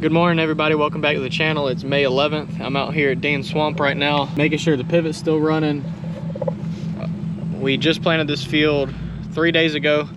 Good morning, everybody. Welcome back to the channel. It's May 11th. I'm out here at Dean's Swamp right now, making sure the pivot's still running. We just planted this field 3 days ago,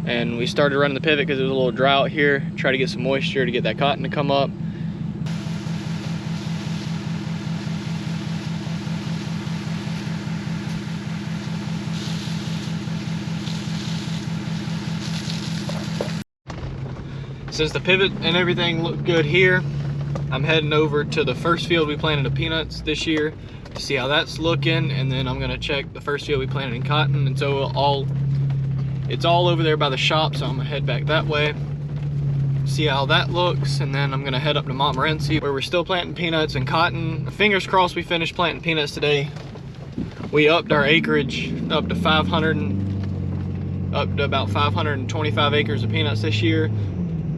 and we started running the pivot because there was a little drought here. Try to get some moisture to get that cotton to come up. Since the pivot and everything looked good here, I'm heading over to the first field we planted of peanuts this year to see how that's looking, and then I'm gonna check the first field we planted in cotton. And so it's all over there by the shop, so I'm gonna head back that way, see how that looks, and then I'm gonna head up to Montmorenci where we're still planting peanuts and cotton. Fingers crossed we finish planting peanuts today. We upped our acreage up to about 525 acres of peanuts this year.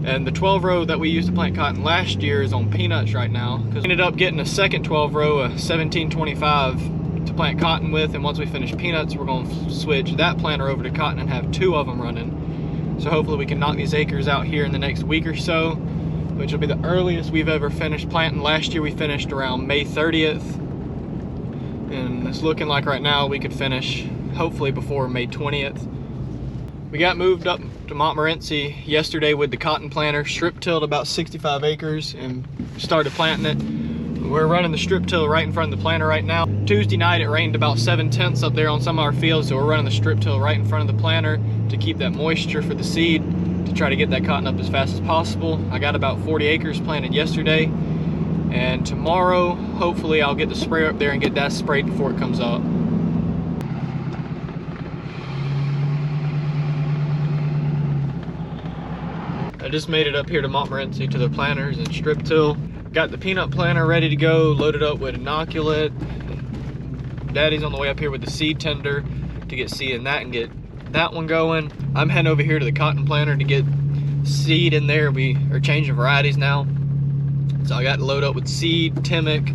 And the 12 row that we used to plant cotton last year is on peanuts right now, because we ended up getting a second 12 row, a 1725 to plant cotton with. And once we finish peanuts, we're going to switch that planter over to cotton and have 2 of them running. So hopefully we can knock these acres out here in the next week or so, which will be the earliest we've ever finished planting. Last year we finished around May 30th, and it's looking like right now we could finish hopefully before May 20th. We got moved up to Montmorenci yesterday with the cotton planter, strip tilled about 65 acres and started planting it. We're running the strip till right in front of the planter right now. Tuesday night it rained about 7/10 up there on some of our fields, so we're running the strip till right in front of the planter to keep that moisture for the seed, to try to get that cotton up as fast as possible. I got about 40 acres planted yesterday, and tomorrow hopefully I'll get the sprayer up there and get that sprayed before it comes up. I just made it up here to Montmorenci to the planters and strip till. Got the peanut planter ready to go, loaded up with inoculate. Daddy's on the way up here with the seed tender to get seed in that and get that one going. I'm heading over here to the cotton planter to get seed in there. We are changing varieties now. So I got to load up with seed, Timic,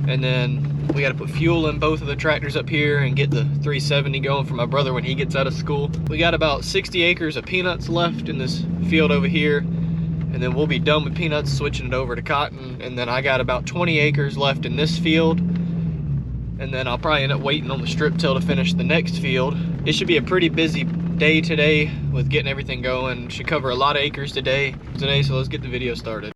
and then we got to put fuel in both of the tractors up here and get the 370 going for my brother when he gets out of school. We got about 60 acres of peanuts left in this field over here, and then we'll be done with peanuts, switching it over to cotton. And then I got about 20 acres left in this field, and then I'll probably end up waiting on the strip till to finish the next field. It should be a pretty busy day today with getting everything going. Should cover a lot of acres today, so let's get the video started.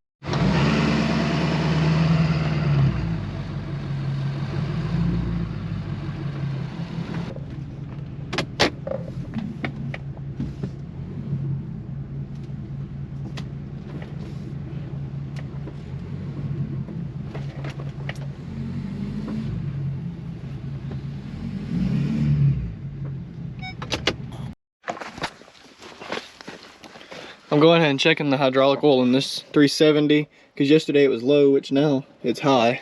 I'm going ahead and checking the hydraulic oil in this 370 because yesterday it was low, which now it's high.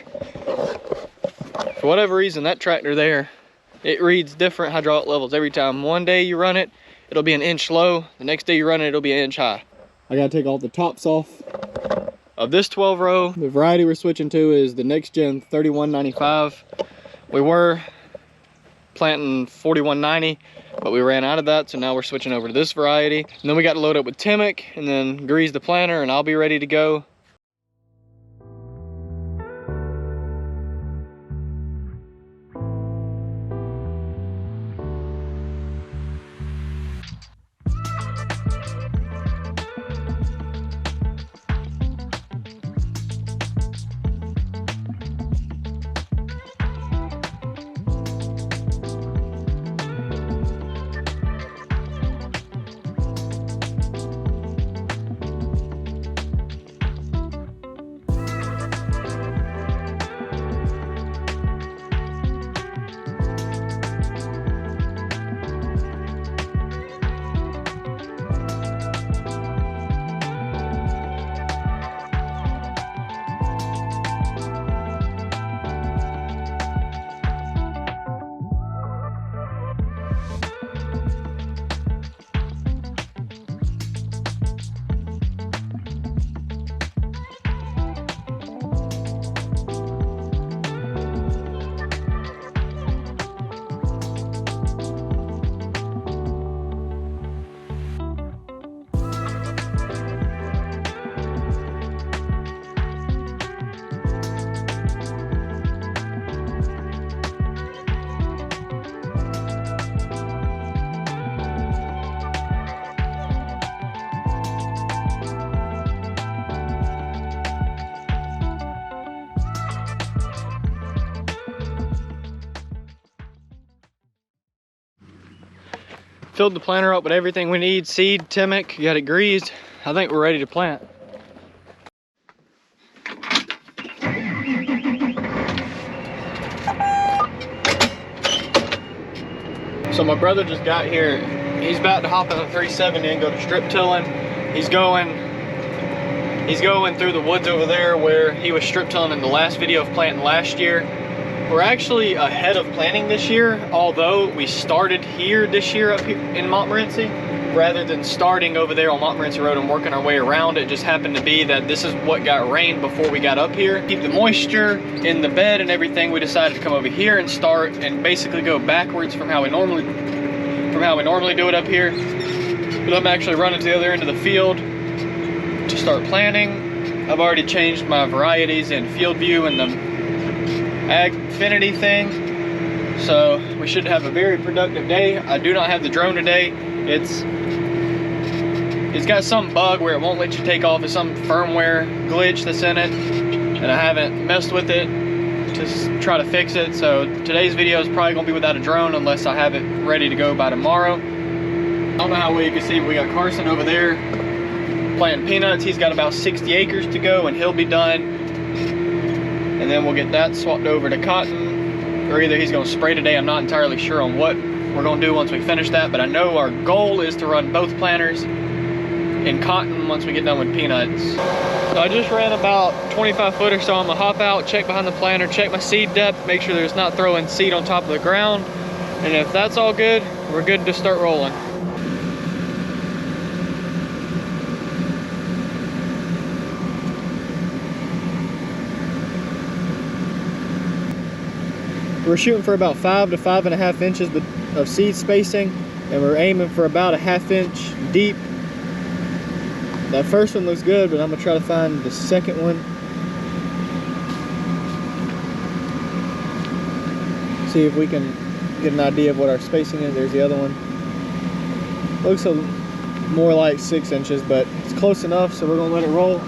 For whatever reason, that tractor there, it reads different hydraulic levels every time. One day you run it, it'll be an inch low. The next day you run it, it'll be an inch high. I gotta take all the tops off of this 12 row. The variety we're switching to is the next gen 3195. We were planting 4190, but we ran out of that, so now we're switching over to this variety. And then we got to load up with Timic and then grease the planter, and I'll be ready to go. Filled the planter up with everything we need, seed, Timic, got it greased. I think we're ready to plant. So my brother just got here. He's about to hop in the 370 and go to strip tilling. He's going through the woods over there where he was strip tilling in the last video of planting last year. We're actually ahead of planting this year, although we started here this year up here in Montmorenci, rather than starting over there on Montmorenci Road and working our way around. It just happened to be that this is what got rained before we got up here. Keep the moisture in the bed and everything, we decided to come over here and start and basically go backwards from how we normally do it up here. But I'm actually running to the other end of the field to start planting. I've already changed my varieties in Field View and the Agfinity thing, so we should have a very productive day. I do not have the drone today. It's got some bug where it won't let you take off. It's some firmware glitch that's in it, and I haven't messed with it to try to fix it. So today's video is probably gonna be without a drone unless I have it ready to go by tomorrow. I don't know how well you can see, but we got Carson over there planting peanuts. He's got about 60 acres to go and he'll be done. And then we'll get that swapped over to cotton, or either he's gonna spray today. I'm not entirely sure on what we're gonna do once we finish that, but I know our goal is to run both planters in cotton once we get done with peanuts. So I just ran about 25 foot or so. I'm gonna hop out, check behind the planter, check my seed depth, make sure there's not throwing seed on top of the ground. And if that's all good, we're good to start rolling. We're shooting for about 5 to 5.5 inches of seed spacing, and we're aiming for about a 1/2 inch deep. That first one looks good, but I'm gonna try to find the second one. See if we can get an idea of what our spacing is. There's the other one. Looks more like 6 inches, but it's close enough, so we're gonna let it roll.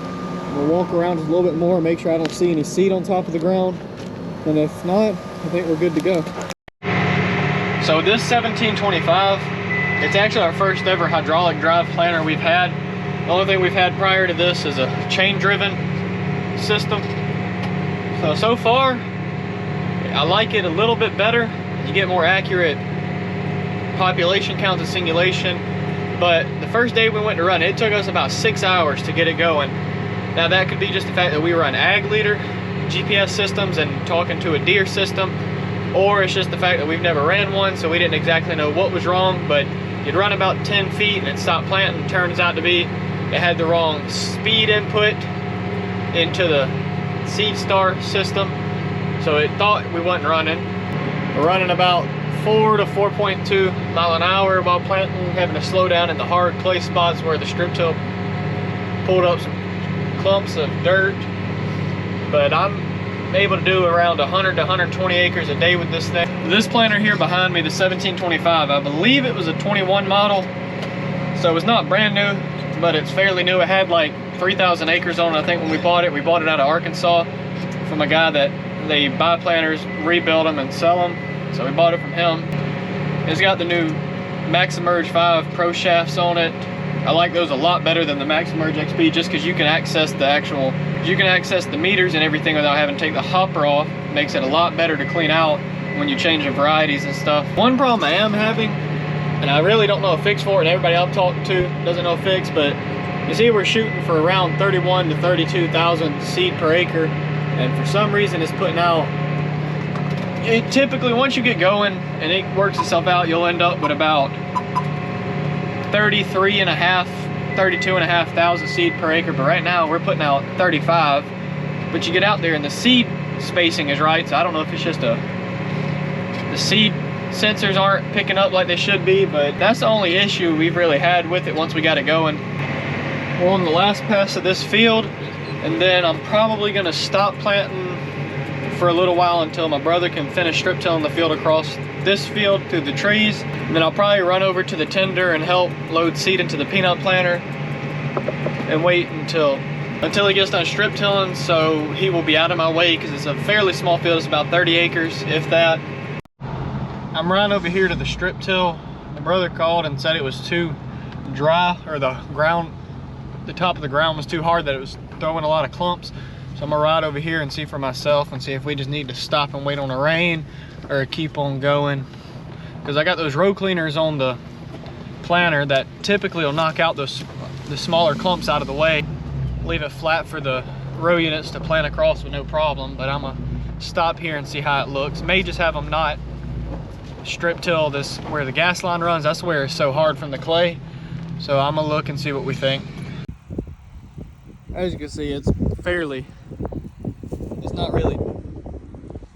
We'll walk around just a little bit more, make sure I don't see any seed on top of the ground. And if not, I think we're good to go. So this 1725, it's actually our first ever hydraulic drive planter we've had. The only thing we've had prior to this is a chain driven system. So far, I like it a little bit better. You get more accurate population counts and singulation. But the first day we went to run it, took us about 6 hours to get it going. Now that could be just the fact that we run ag leader GPS systems and talking to a deer system, or it's just the fact that we've never ran one, so we didn't exactly know what was wrong. But you'd run about 10 feet and it stopped planting. Turns out to be it had the wrong speed input into the seed star system, so it thought we wasn't running. We're running about 4 to 4.2 mile an hour while planting, having to slow down in the hard clay spots where the strip till pulled up some clumps of dirt. But I'm able to do around 100 to 120 acres a day with this thing. This planter here behind me, the 1725, I believe it was a 21 model, so it's not brand new, but it's fairly new. It had like 3,000 acres on it. I think when we bought it out of Arkansas from a guy that they buy planters, rebuild them, and sell them. So we bought it from him. It's got the new Maximerge 5 Pro shafts on it. I like those a lot better than the Maximerge XP, just because you can access the meters and everything without having to take the hopper off. It makes it a lot better to clean out when you're changing varieties and stuff. One problem I am having, and I really don't know a fix for it, and everybody I've talked to doesn't know a fix, but you see we're shooting for around 31 to 32,000 seed per acre, and for some reason it's putting out, typically once you get going and it works itself out, you'll end up with about 32.5 thousand seed per acre. But right now we're putting out 35, but you get out there and the seed spacing is right. So I don't know if it's just the seed sensors aren't picking up like they should be, but that's the only issue we've really had with it once we got it going. We're on the last pass of this field, and then I'm probably gonna stop planting for a little while until my brother can finish strip tilling the field across this field through the trees. And then I'll probably run over to the tender and help load seed into the peanut planter and wait until he gets done strip tilling, so he will be out of my way, because it's a fairly small field. It's about 30 acres, if that. I'm running over here to the strip till My brother called and said it was too dry, or the top of the ground was too hard, that it was throwing a lot of clumps. So I'm gonna ride over here and see for myself and see if we just need to stop and wait on the rain or keep on going. Because I got those row cleaners on the planter that typically will knock out the smaller clumps out of the way, leave it flat for the row units to plant across with no problem. But I'm gonna stop here and see how it looks. May just have them not strip till this where the gas line runs. That's where it's so hard from the clay. So I'm gonna look and see what we think. As you can see, it's not really,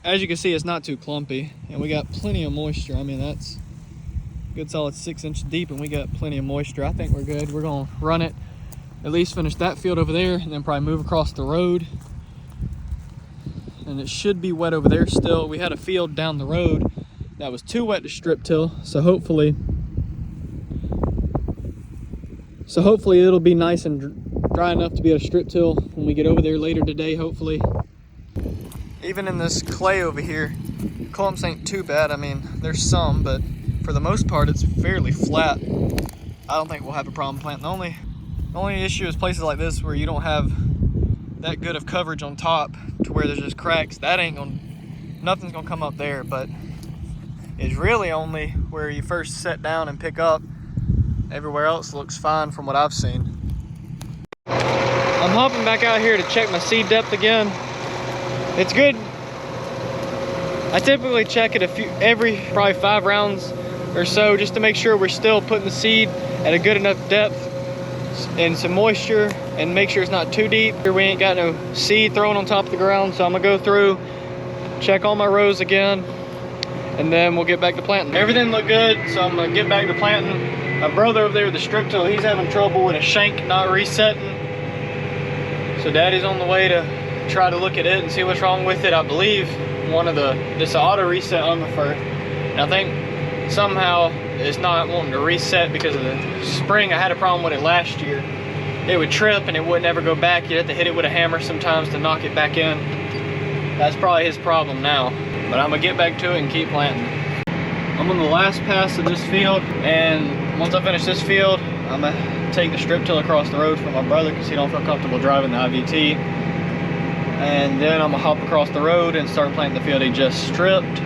as you can see, it's not too clumpy, and we got plenty of moisture. I mean, that's a good solid 6 inches deep, and we got plenty of moisture. I think we're good. We're gonna run it, at least finish that field over there, and then probably move across the road. And it should be wet over there still. We had a field down the road that was too wet to strip till, so hopefully it'll be nice and dry enough to be able to strip till when we get over there later today, hopefully. Even in this clay over here, clumps ain't too bad. I mean, there's some, but for the most part, it's fairly flat. I don't think we'll have a problem planting. The only issue is places like this where you don't have that good of coverage on top to where there's just cracks. Nothing's gonna come up there, but it's really only where you first set down and pick up. Everywhere else looks fine from what I've seen. I'm hopping back out here to check my seed depth again. It's good. I typically check it every probably 5 rounds or so, just to make sure we're still putting the seed at a good enough depth and some moisture, and make sure it's not too deep. We ain't got no seed thrown on top of the ground. So I'm gonna go through, check all my rows again, and then we'll get back to planting. Everything looked good, so I'm gonna get back to planting. My brother over there with the strip till, he's having trouble with a shank not resetting. So Daddy's on the way to try to look at it and see what's wrong with it. I believe this auto reset underfer, and I think somehow it's not wanting to reset because of the spring. I had a problem with it last year. It would trip and it would never go back. You have to hit it with a hammer sometimes to knock it back in. That's probably his problem now, but I'm gonna get back to it and keep planting. I'm on the last pass of this field, and once I finish this field, I'm gonna take the strip till across the road for my brother because he don't feel comfortable driving the IVT. And then I'm gonna hop across the road and start planting the field he just stripped.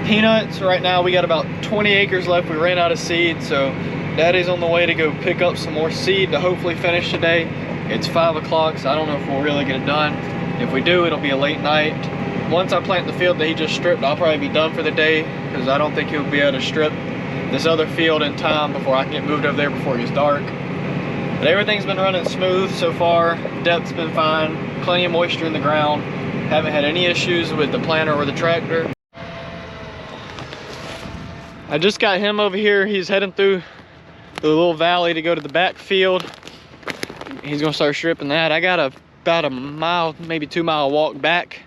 Peanuts, right now we got about 20 acres left. We ran out of seed, so Daddy's on the way to go pick up some more seed to hopefully finish today. It's 5 o'clock, so I don't know if we'll really get it done. If we do, it'll be a late night. Once I plant the field that he just stripped, I'll probably be done for the day, because I don't think he'll be able to strip this other field in time before I can get moved over there before it gets dark. But everything's been running smooth so far. Depth's been fine, plenty of moisture in the ground. Haven't had any issues with the planter or the tractor. I just got him over here. He's heading through the little valley to go to the back field. He's gonna start stripping that. I got about a mile, maybe 2 mile walk back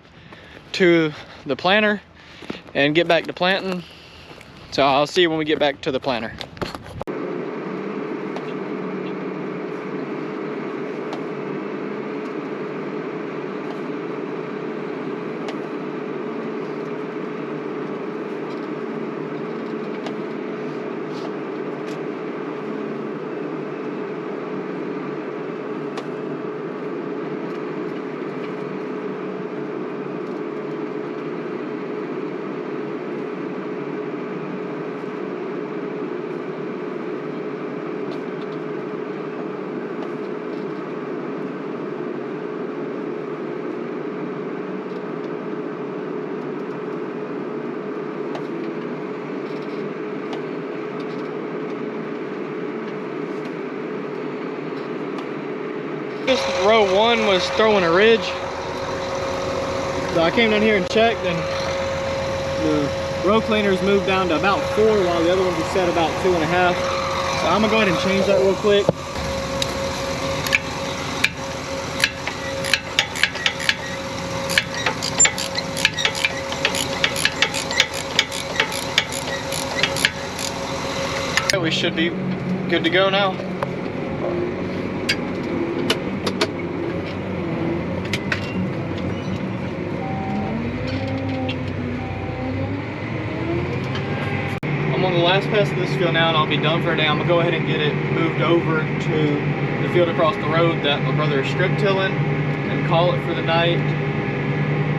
to the planter and get back to planting. So I'll see you when we get back to the planter. Just row 1 was throwing a ridge. So I came down here and checked, and the row cleaners moved down to about 4 while the other ones were set about 2.5. So I'm gonna go ahead and change that real quick. We should be good to go now. I'm on the last past this field now and I'll be done for a day. I'm gonna go ahead and get it moved over to the field across the road that my brother is strip tilling and call it for the night.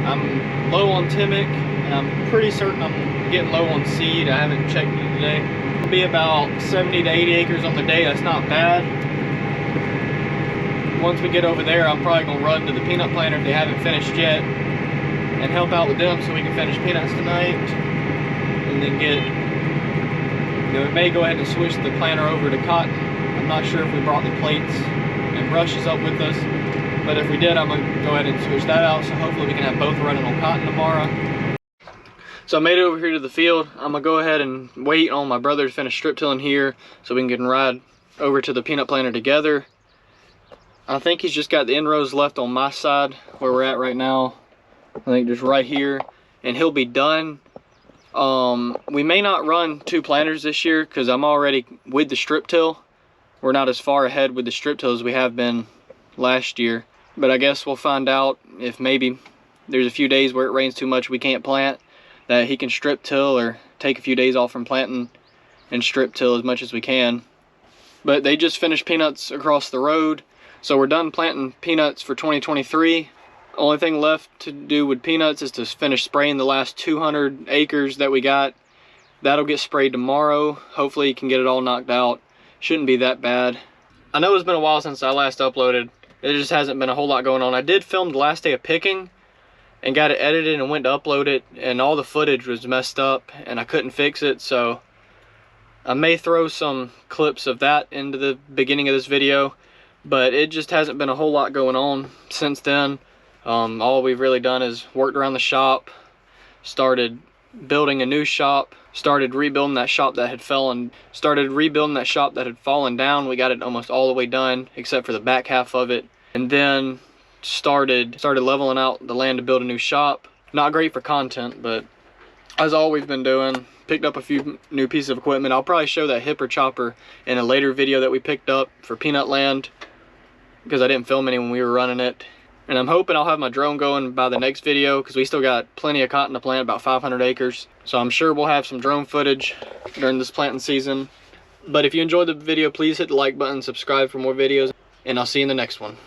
I'm low on Timic and I'm pretty certain I'm getting low on seed. I haven't checked it today. It'll be about 70 to 80 acres on the day. That's not bad. Once we get over there, I'm probably gonna run to the peanut planter if they haven't finished yet and help out with them so we can finish peanuts tonight. And then get, we may go ahead and switch the planter over to cotton. I'm not sure if we brought the plates and brushes up with us, but if we did, I'm gonna go ahead and switch that out, so hopefully we can have both running on cotton tomorrow. So I made it over here to the field. I'm gonna go ahead and wait on my brother to finish strip tilling here so we can ride over to the peanut planter together. I think he's just got the end rows left on my side where we're at right now. I think just right here, and he'll be done. We may not run 2 planters this year because I'm already with the strip till. We're not as far ahead with the strip till as we have been last year, but I guess we'll find out if maybe there's a few days where it rains too much we can't plant, that he can strip till or take a few days off from planting and strip till as much as we can. But they just finished peanuts across the road, so we're done planting peanuts for 2023. Only thing left to do with peanuts is to finish spraying the last 200 acres that we got. That'll get sprayed tomorrow. Hopefully you can get it all knocked out. Shouldn't be that bad. I know it's been a while since I last uploaded. There just hasn't been a whole lot going on. I did film the last day of picking and got it edited and went to upload it, and all the footage was messed up and I couldn't fix it, so I may throw some clips of that into the beginning of this video, but it just hasn't been a whole lot going on since then. All we've really done is worked around the shop, started building a new shop, started rebuilding that shop that had fallen down. We got it almost all the way done except for the back half of it, and then started leveling out the land to build a new shop. Not great for content, but that's all we've been doing. Picked up a few new pieces of equipment. I'll probably show that hipper chopper in a later video that we picked up for peanut land because I didn't film any when we were running it. And I'm hoping I'll have my drone going by the next video because we still got plenty of cotton to plant, about 500 acres. So I'm sure we'll have some drone footage during this planting season. But if you enjoyed the video, please hit the like button, subscribe for more videos, and I'll see you in the next one.